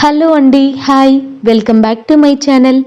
Hello అండి, hi, welcome back to my channel.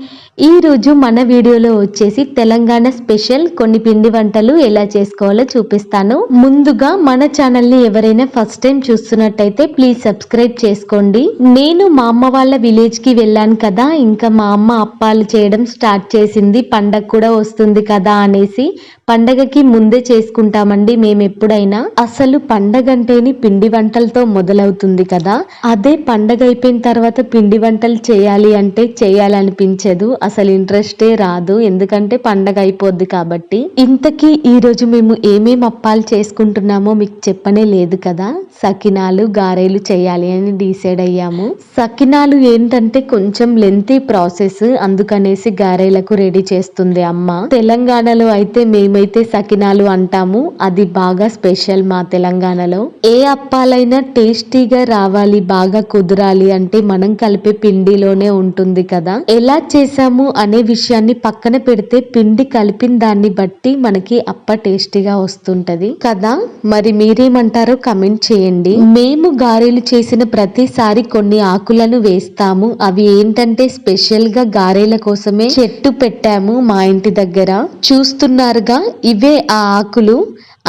ఈరోజు మన వీడియోలో వచ్చేసి తెలంగాణ స్పెషల్ కొన్ని పిండి వంటలు ఎలా చేసుకోవాలో చూపిస్తాను. ముందుగా మన ఛానల్ని ఎవరైనా ఫస్ట్ టైం చూస్తున్నట్టయితే ప్లీజ్ సబ్స్క్రైబ్ చేసుకోండి. నేను మా అమ్మ వాళ్ళ విలేజ్కి వెళ్ళాను కదా, ఇంకా మా అమ్మ అప్పాలు చేయడం స్టార్ట్ చేసింది. పండగ కూడా వస్తుంది కదా అనేసి పండగకి ముందే చేసుకుంటామండి మేము ఎప్పుడైనా. అసలు పండగ అంటేని పిండి వంటలతో మొదలవుతుంది కదా, అదే పండగ అయిపోయిన తర్వాత పిండి వంటలు చేయాలి అంటే చేయాలనిపించదు, అసలు ఇంట్రెస్టే రాదు, ఎందుకంటే పండగ అయిపోద్ది కాబట్టి. ఇంతకీ ఈ రోజు మేము ఏమేం అప్పాలు చేసుకుంటున్నామో మీకు చెప్పనే లేదు కదా. సకినాలు గారెలు చేయాలి అని డిసైడ్ అయ్యాము. సకినాలు ఏంటంటే కొంచెం లెంతీ ప్రాసెస్, అందుకనేసి గారెలకు రెడీ చేస్తుంది అమ్మ. తెలంగాణలో అయితే మేమైతే సకినాలు అంటాము, అది బాగా స్పెషల్ మా తెలంగాణలో. ఏ అప్పాలైనా టేస్టీగా రావాలి, బాగా కుదరాలి అంటే మనం కలిపే పిండిలోనే ఉంటుంది కదా. ఎలా చేసాము అనే విషయాన్ని పక్కన పెడితే పిండి కలిపిన దాన్ని బట్టి మనకి అప్ప టేస్టీగా వస్తుంటది కదా. మరి మీరేమంటారో కమెంట్ చేయండి. మేము గారెలు చేసిన ప్రతిసారి కొన్ని ఆకులను వేస్తాము. అవి ఏంటంటే స్పెషల్ గా గారెల కోసమే చెట్టు పెట్టాము మా ఇంటి దగ్గర. చూస్తున్నారుగా, ఇవే ఆ ఆకులు,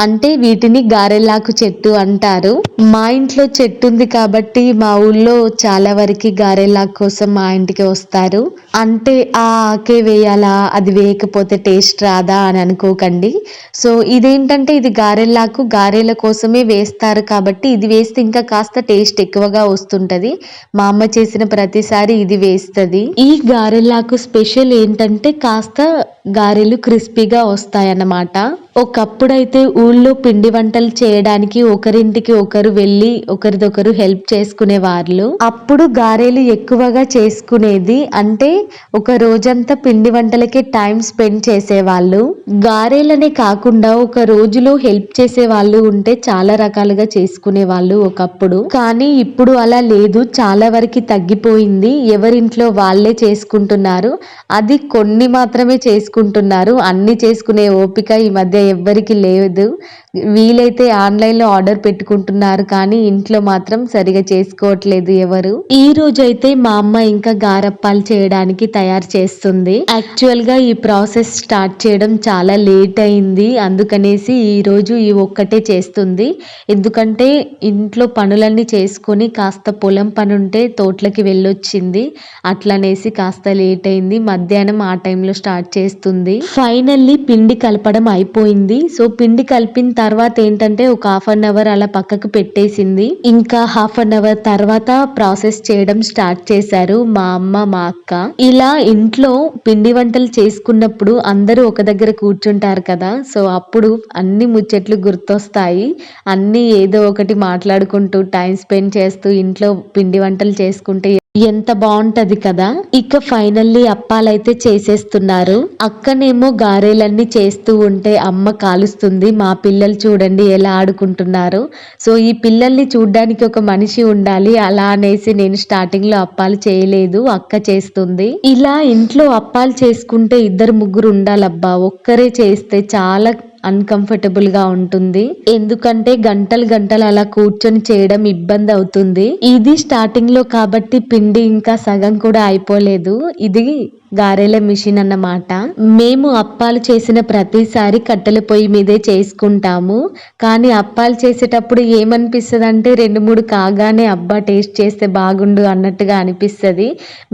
అంటే వీటిని గారెలాకు చెట్టు అంటారు. మా ఇంట్లో చెట్టు ఉంది కాబట్టి మా ఊళ్ళో చాలా వరకు గారెలాకు కోసం మా ఇంటికి వస్తారు. అంటే ఆ ఆకే వేయాలా, అది వేయకపోతే టేస్ట్ రాదా అని అనుకోకండి. సో ఇదేంటంటే ఇది గారెలాకు, గారెల కోసమే వేస్తారు కాబట్టి ఇది వేస్తే ఇంకా కాస్త టేస్ట్ ఎక్కువగా వస్తుంటది. మా అమ్మ చేసిన ప్రతిసారి ఇది వేస్తుంది. ఈ గారెలాకు స్పెషల్ ఏంటంటే కాస్త గారెలు క్రిస్పీగా వస్తాయన్నమాట. ఒకప్పుడైతే ఊళ్ళో పిండి వంటలు చేయడానికి ఒకరింటికి ఒకరు వెళ్ళి ఒకరిదొకరు హెల్ప్ చేసుకునే వాళ్ళు. అప్పుడు గారెలు ఎక్కువగా చేసుకునేది, అంటే ఒక రోజంతా పిండి వంటలకే టైం స్పెండ్ చేసేవాళ్ళు. గారెలనే కాకుండా ఒక రోజులో హెల్ప్ చేసే వాళ్ళు ఉంటే చాలా రకాలుగా చేసుకునే వాళ్ళు ఒకప్పుడు. కానీ ఇప్పుడు అలా లేదు, చాలా వరకు తగ్గిపోయింది. ఎవరింట్లో వాళ్ళే చేసుకుంటున్నారు, అది కొన్ని మాత్రమే చేసుకుంటున్నారు. అన్ని చేసుకునే ఓపిక ఈ మధ్య ఎవ్వరికి లేదు. వీలైతే ఆన్లైన్లో ఆర్డర్ పెట్టుకుంటున్నారు కానీ ఇంట్లో మాత్రం సరిగా చేసుకోవట్లేదు ఎవరు. ఈ రోజైతే మా అమ్మ ఇంకా గారప్పాలు చేయడానికి తయారు చేస్తుంది. యాక్చువల్ గా ఈ ప్రాసెస్ స్టార్ట్ చేయడం చాలా లేట్ అయింది, అందుకనేసి ఈ రోజు ఈ ఒక్కటే చేస్తుంది. ఎందుకంటే ఇంట్లో పనులన్నీ చేసుకొని కాస్త పొలం పని ఉంటే తోటలకి వెళ్ళొచ్చింది, అట్లనేసి కాస్త లేట్ అయింది. మధ్యాహ్నం ఆ టైంలో స్టార్ట్ చేస్తుంది. ఫైనల్లీ పిండి కలపడం అయిపోయింది. సో పిండి కలిపిన తర్వాత ఏంటంటే ఒక హాఫ్ అన్ అవర్ అలా పక్కకు పెట్టేసింది. ఇంకా హాఫ్ అన్ అవర్ తర్వాత ప్రాసెస్ చేయడం స్టార్ట్ చేశారు మా అమ్మ మా అక్క. ఇలా ఇంట్లో పిండి వంటలు చేసుకున్నప్పుడు అందరూ ఒక దగ్గర కూర్చుంటారు కదా, సో అప్పుడు అన్ని ముచ్చట్లు గుర్తొస్తాయి. అన్ని ఏదో ఒకటి మాట్లాడుకుంటూ టైం స్పెండ్ చేస్తూ ఇంట్లో పిండి వంటలు చేసుకుంటే ఎంత బాగుంటది కదా. ఇక ఫైనల్లీ అప్పాలైతే చేసేస్తున్నారు. అక్కనేమో గారెలన్నీ చేస్తూ ఉంటే అమ్మ కాలుస్తుంది. మా పిల్లలు చూడండి ఎలా ఆడుకుంటున్నారు. సో ఈ పిల్లల్ని చూడ్డానికి ఒక మనిషి ఉండాలి, అలా అనేసి నేను స్టార్టింగ్ లో అప్పాలు చేయలేదు, అక్క చేస్తుంది. ఇలా ఇంట్లో అప్పాలు చేసుకుంటే ఇద్దరు ముగ్గురు ఉండాలబ్బా, ఒక్కరే చేస్తే చాలా అన్కంఫర్టబుల్ గా ఉంటుంది. ఎందుకంటే గంటలు గంటలు అలా కూర్చొని చేయడం ఇబ్బంది అవుతుంది. ఇది స్టార్టింగ్ లో కాబట్టి పిండి ఇంకా సగం కూడా అయిపోలేదు. ఇది గారెల మిషన్ అన్నమాట. మేము అప్పాలు చేసిన ప్రతిసారి కట్టెల పొయ్యి మీదే చేసుకుంటాము. కానీ అప్పాలు చేసేటప్పుడు ఏమనిపిస్తుంది అంటే 2-3 కాగానే అబ్బా టేస్ట్ చేస్తే బాగుండు అన్నట్టుగా అనిపిస్తుంది.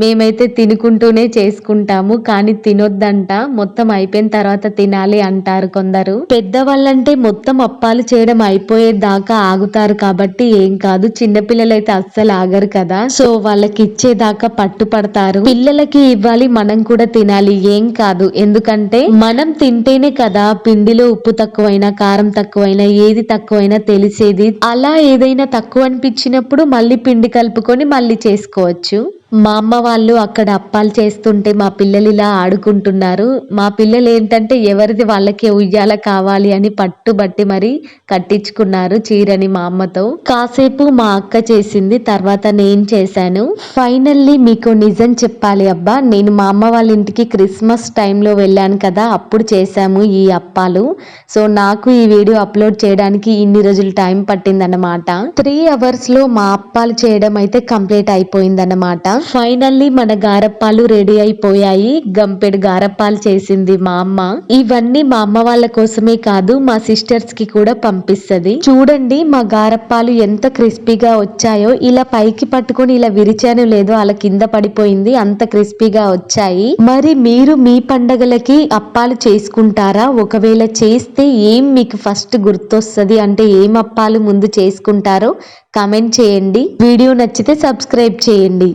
మేమైతే తినుకుంటూనే చేసుకుంటాము, కానీ తినొద్దంట, మొత్తం అయిపోయిన తర్వాత తినాలి అంటారు కొందరు. పెద్దవాళ్ళంటే మొత్తం అప్పాలు చేయడం అయిపోయేదాకా ఆగుతారు కాబట్టి ఏం కాదు, చిన్నపిల్లలైతే అస్సలు ఆగరు కదా, సో వాళ్ళకి ఇచ్చేదాకా పట్టుపడతారు. పిల్లలకి ఇవ్వాలి, మనం కూడా తినాలి, ఏం కాదు. ఎందుకంటే మనం తింటేనే కదా పిండిలో ఉప్పు తక్కువైనా కారం తక్కువైనా ఏది తక్కువైనా తెలిసేది. అలా ఏదైనా తక్కువ అనిపించినప్పుడు మళ్ళీ పిండి కలుపుకొని మళ్ళీ చేసుకోవచ్చు. మా అమ్మ వాళ్ళు అక్కడ అప్పాలు చేస్తుంటే మా పిల్లలు ఇలా ఆడుకుంటున్నారు. మా పిల్లలు ఏంటంటే ఎవరిది వాళ్ళకే ఉయ్యాల కావాలి అని పట్టుబట్టి మరి కట్టించుకున్నారు చీరని మా అమ్మతో. కాసేపు మా అక్క చేసింది, తర్వాత నేను చేశాను. ఫైనల్లీ మీకు నిజం చెప్పాలి అబ్బా, నేను మా అమ్మ వాళ్ళ ఇంటికి క్రిస్మస్ టైంలో వెళ్ళాను కదా, అప్పుడు చేశాము ఈ అప్పాలు. సో నాకు ఈ వీడియో అప్లోడ్ చేయడానికి ఇన్ని రోజులు టైం పట్టిందన్నమాట. 3 hours లో మా అప్పాలు చేయడం అయితే కంప్లీట్ అయిపోయిందన్నమాట. ఫైనల్లీ మన గారప్పాలు రెడీ అయిపోయాయి. గంపెడు గారప్పాలు చేసింది మా అమ్మ. ఇవన్నీ మా అమ్మ వాళ్ళ కోసమే కాదు, మా సిస్టర్స్ కి కూడా పంపిస్తుంది. చూడండి మా గారప్పాలు ఎంత క్రిస్పీగా వచ్చాయో. ఇలా పైకి పట్టుకొని ఇలా విరిచాను లేదో అలా కింద పడిపోయింది, అంత క్రిస్పీగా వచ్చాయి. మరి మీరు మీ పండగలకి అప్పాలు చేసుకుంటారా? ఒకవేళ చేస్తే ఏం మీకు ఫస్ట్ గుర్తొస్తుంది, అంటే ఏం అప్పాలు ముందు చేసుకుంటారో కామెంట్ చేయండి. వీడియో నచ్చితే సబ్స్క్రైబ్ చేయండి.